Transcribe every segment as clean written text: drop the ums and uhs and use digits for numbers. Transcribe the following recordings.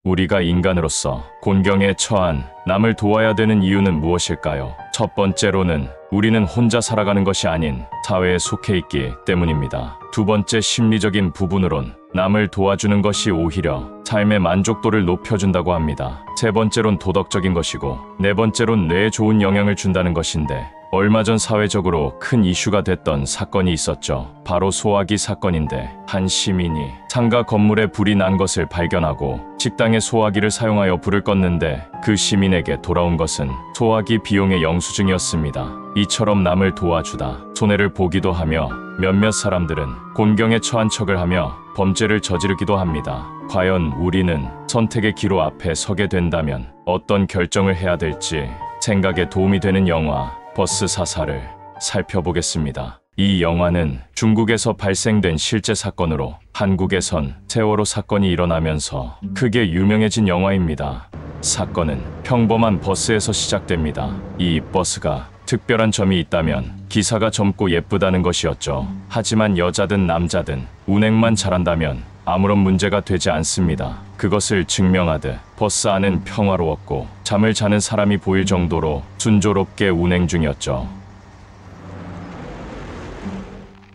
우리가 인간으로서 곤경에 처한 남을 도와야 되는 이유는 무엇일까요? 첫 번째로는 우리는 혼자 살아가는 것이 아닌 사회에 속해 있기 때문입니다. 두 번째 심리적인 부분으론 남을 도와주는 것이 오히려 삶의 만족도를 높여준다고 합니다. 세 번째론 도덕적인 것이고 네 번째론 뇌에 좋은 영향을 준다는 것인데 얼마 전 사회적으로 큰 이슈가 됐던 사건이 있었죠. 바로 소화기 사건인데 한 시민이 상가 건물에 불이 난 것을 발견하고 식당에 소화기를 사용하여 불을 껐는데 그 시민에게 돌아온 것은 소화기 비용의 영수증이었습니다. 이처럼 남을 도와주다 손해를 보기도 하며 몇몇 사람들은 곤경에 처한 척을 하며 범죄를 저지르기도 합니다. 과연 우리는 선택의 기로 앞에 서게 된다면 어떤 결정을 해야 될지 생각에 도움이 되는 영화 버스 사살을 살펴보겠습니다. 이 영화는 중국에서 발생된 실제 사건으로 한국에선 세월호 사건이 일어나면서 크게 유명해진 영화입니다. 사건은 평범한 버스에서 시작됩니다. 이 버스가 특별한 점이 있다면 기사가 젊고 예쁘다는 것이었죠. 하지만 여자든 남자든 운행만 잘한다면 아무런 문제가 되지 않습니다. 그것을 증명하듯 버스 안은 평화로웠고 잠을 자는 사람이 보일 정도로 순조롭게 운행 중이었죠.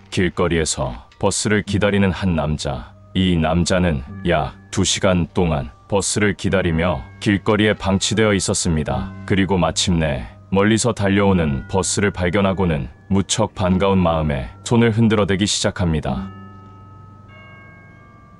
길거리에서 버스를 기다리는 한 남자. 이 남자는 약 2시간 동안 버스를 기다리며 길거리에 방치되어 있었습니다. 그리고 마침내 멀리서 달려오는 버스를 발견하고는 무척 반가운 마음에 손을 흔들어대기 시작합니다.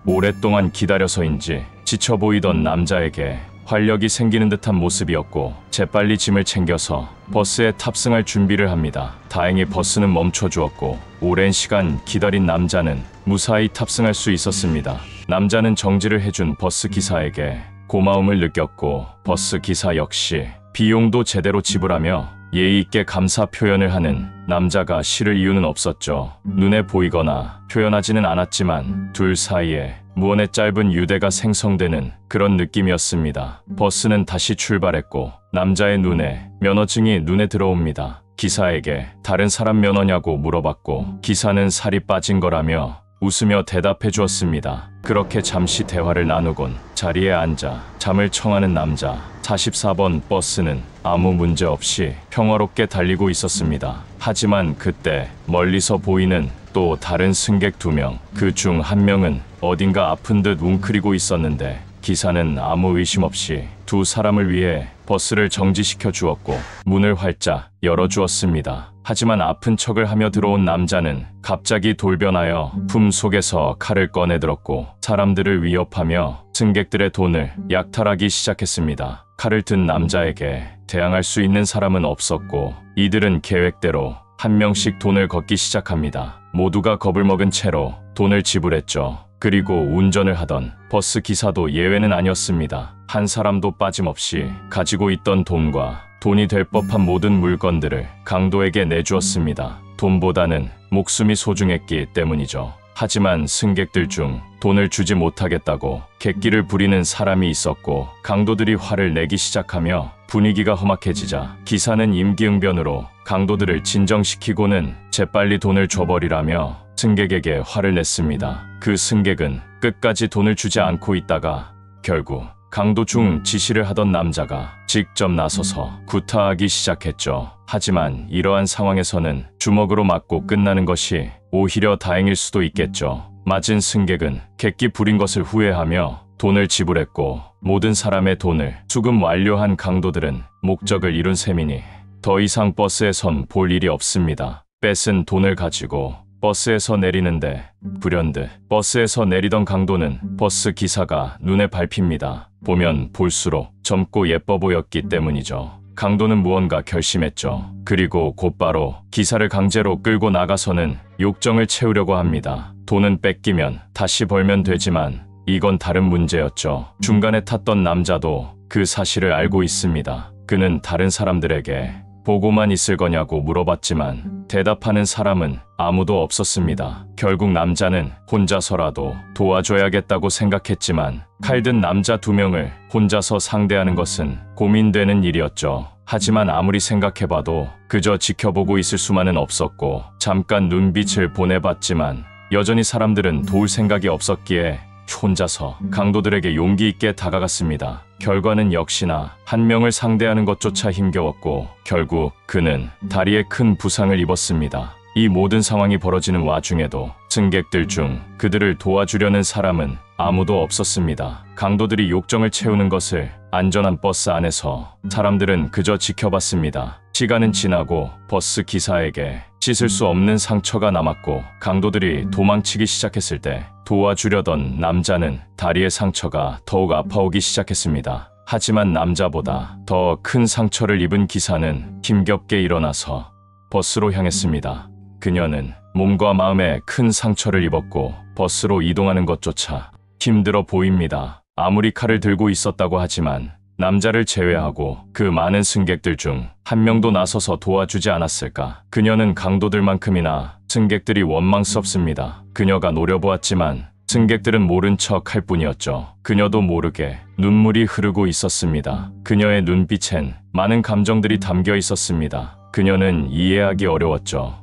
오랫동안 기다려서인지 지쳐 보이던 남자에게 활력이 생기는 듯한 모습이었고 재빨리 짐을 챙겨서 버스에 탑승할 준비를 합니다. 다행히 버스는 멈춰주었고 오랜 시간 기다린 남자는 무사히 탑승할 수 있었습니다. 남자는 정지를 해준 버스 기사에게 고마움을 느꼈고 버스 기사 역시 비용도 제대로 지불하며 예의 있게 감사 표현을 하는 남자가 싫을 이유는 없었죠. 눈에 보이거나 표현하지는 않았지만 둘 사이에 무언의 짧은 유대가 생성되는 그런 느낌이었습니다. 버스는 다시 출발했고 남자의 눈에 면허증이 눈에 들어옵니다. 기사에게 다른 사람 면허냐고 물어봤고 기사는 살이 빠진 거라며 웃으며 대답해 주었습니다. 그렇게 잠시 대화를 나누곤 자리에 앉아 잠을 청하는 남자. 44번 버스는 아무 문제 없이 평화롭게 달리고 있었습니다. 하지만 그때 멀리서 보이는 또 다른 승객 2명, 그 중 한 명은 어딘가 아픈 듯 웅크리고 있었는데 기사는 아무 의심 없이 두 사람을 위해 버스를 정지시켜 주었고 문을 활짝 열어주었습니다. 하지만 아픈 척을 하며 들어온 남자는 갑자기 돌변하여 품속에서 칼을 꺼내들었고 사람들을 위협하며 승객들의 돈을 약탈하기 시작했습니다. 칼을 든 남자에게 대항할 수 있는 사람은 없었고 이들은 계획대로 한 명씩 돈을 걷기 시작합니다. 모두가 겁을 먹은 채로 돈을 지불했죠. 그리고 운전을 하던 버스 기사도 예외는 아니었습니다. 한 사람도 빠짐없이 가지고 있던 돈과 돈이 될 법한 모든 물건들을 강도에게 내주었습니다. 돈보다는 목숨이 소중했기 때문이죠. 하지만 승객들 중 돈을 주지 못하겠다고 객기를 부리는 사람이 있었고 강도들이 화를 내기 시작하며 분위기가 험악해지자 기사는 임기응변으로 강도들을 진정시키고는 재빨리 돈을 줘버리라며 승객에게 화를 냈습니다. 그 승객은 끝까지 돈을 주지 않고 있다가 결국 강도 중 지시를 하던 남자가 직접 나서서 구타하기 시작했죠. 하지만 이러한 상황에서는 주먹으로 맞고 끝나는 것이 오히려 다행일 수도 있겠죠. 맞은 승객은 객기 부린 것을 후회하며 돈을 지불했고 모든 사람의 돈을 수금 완료한 강도들은 목적을 이룬 셈이니 더 이상 버스에선 볼 일이 없습니다. 뺏은 돈을 가지고 버스에서 내리는데 불현듯 버스에서 내리던 강도는 버스 기사가 눈에 밟힙니다. 보면 볼수록 젊고 예뻐 보였기 때문이죠. 강도는 무언가 결심했죠. 그리고 곧바로 기사를 강제로 끌고 나가서는 욕정을 채우려고 합니다. 돈은 뺏기면 다시 벌면 되지만 이건 다른 문제였죠. 중간에 탔던 남자도 그 사실을 알고 있습니다. 그는 다른 사람들에게 보고만 있을 거냐고 물어봤지만 대답하는 사람은 아무도 없었습니다. 결국 남자는 혼자서라도 도와줘야겠다고 생각했지만 칼든 남자 2명을 혼자서 상대하는 것은 고민되는 일이었죠. 하지만 아무리 생각해봐도 그저 지켜보고 있을 수만은 없었고 잠깐 눈빛을 보내봤지만 여전히 사람들은 도울 생각이 없었기에 혼자서 강도들에게 용기 있게 다가갔습니다. 결과는 역시나 한 명을 상대하는 것조차 힘겨웠고 결국 그는 다리에 큰 부상을 입었습니다. 이 모든 상황이 벌어지는 와중에도 승객들 중 그들을 도와주려는 사람은 아무도 없었습니다. 강도들이 욕정을 채우는 것을 안전한 버스 안에서 사람들은 그저 지켜봤습니다. 시간은 지나고 버스 기사에게 씻을 수 없는 상처가 남았고 강도들이 도망치기 시작했을 때 도와주려던 남자는 다리의 상처가 더욱 아파오기 시작했습니다. 하지만 남자보다 더 큰 상처를 입은 기사는 힘겹게 일어나서 버스로 향했습니다. 그녀는 몸과 마음에 큰 상처를 입었고 버스로 이동하는 것조차 힘들어 보입니다. 아무리 칼을 들고 있었다고 하지만 남자를 제외하고 그 많은 승객들 중 한 명도 나서서 도와주지 않았을까? 그녀는 강도들만큼이나 승객들이 원망스럽습니다. 그녀가 노려보았지만 승객들은 모른 척 할 뿐이었죠. 그녀도 모르게 눈물이 흐르고 있었습니다. 그녀의 눈빛엔 많은 감정들이 담겨 있었습니다. 그녀는 이해하기 어려웠죠.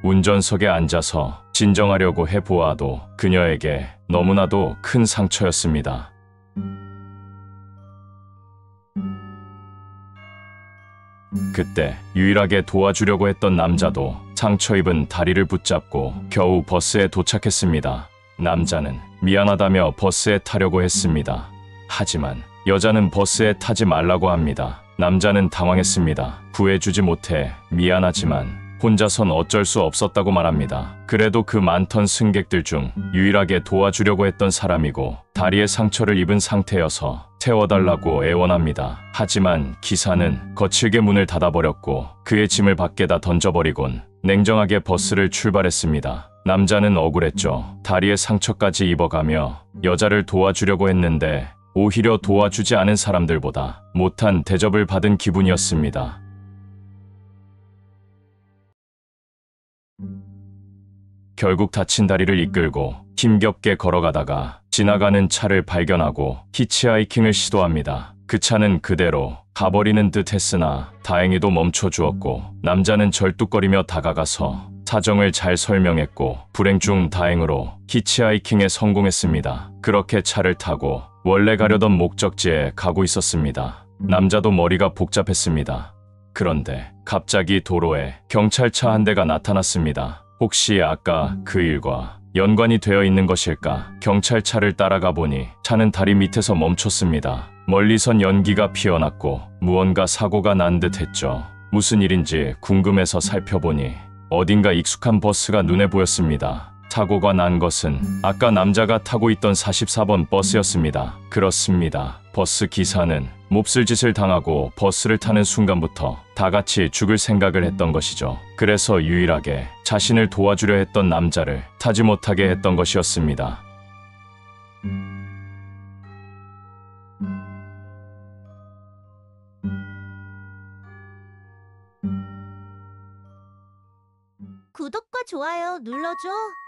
운전석에 앉아서 진정하려고 해보아도 그녀에게 너무나도 큰 상처였습니다. 그때 유일하게 도와주려고 했던 남자도 상처 입은 다리를 붙잡고 겨우 버스에 도착했습니다. 남자는 미안하다며 버스에 타려고 했습니다. 하지만 여자는 버스에 타지 말라고 합니다. 남자는 당황했습니다. 구해주지 못해 미안하지만 혼자선 어쩔 수 없었다고 말합니다. 그래도 그 많던 승객들 중 유일하게 도와주려고 했던 사람이고 다리에 상처를 입은 상태여서 태워달라고 애원합니다. 하지만 기사는 거칠게 문을 닫아버렸고 그의 짐을 밖에다 던져버리곤 냉정하게 버스를 출발했습니다. 남자는 억울했죠. 다리에 상처까지 입어가며 여자를 도와주려고 했는데 오히려 도와주지 않은 사람들보다 못한 대접을 받은 기분이었습니다. 결국 다친 다리를 이끌고 힘겹게 걸어가다가 지나가는 차를 발견하고 히치하이킹을 시도합니다. 그 차는 그대로 가버리는 듯 했으나 다행히도 멈춰주었고 남자는 절뚝거리며 다가가서 사정을 잘 설명했고 불행 중 다행으로 히치하이킹에 성공했습니다. 그렇게 차를 타고 원래 가려던 목적지에 가고 있었습니다. 남자도 머리가 복잡했습니다. 그런데 갑자기 도로에 경찰차 한 대가 나타났습니다. 혹시 아까 그 일과 연관이 되어 있는 것일까? 경찰차를 따라가 보니 차는 다리 밑에서 멈췄습니다. 멀리선 연기가 피어났고 무언가 사고가 난 듯 했죠. 무슨 일인지 궁금해서 살펴보니 어딘가 익숙한 버스가 눈에 보였습니다. 사고가 난 것은 아까 남자가 타고 있던 44번 버스였습니다. 그렇습니다. 버스 기사는 몹쓸 짓을 당하고 버스를 타는 순간부터 다 같이 죽을 생각을 했던 것이죠. 그래서 유일하게 자신을 도와주려 했던 남자를 타지 못하게 했던 것이었습니다. 구독과 좋아요 눌러줘.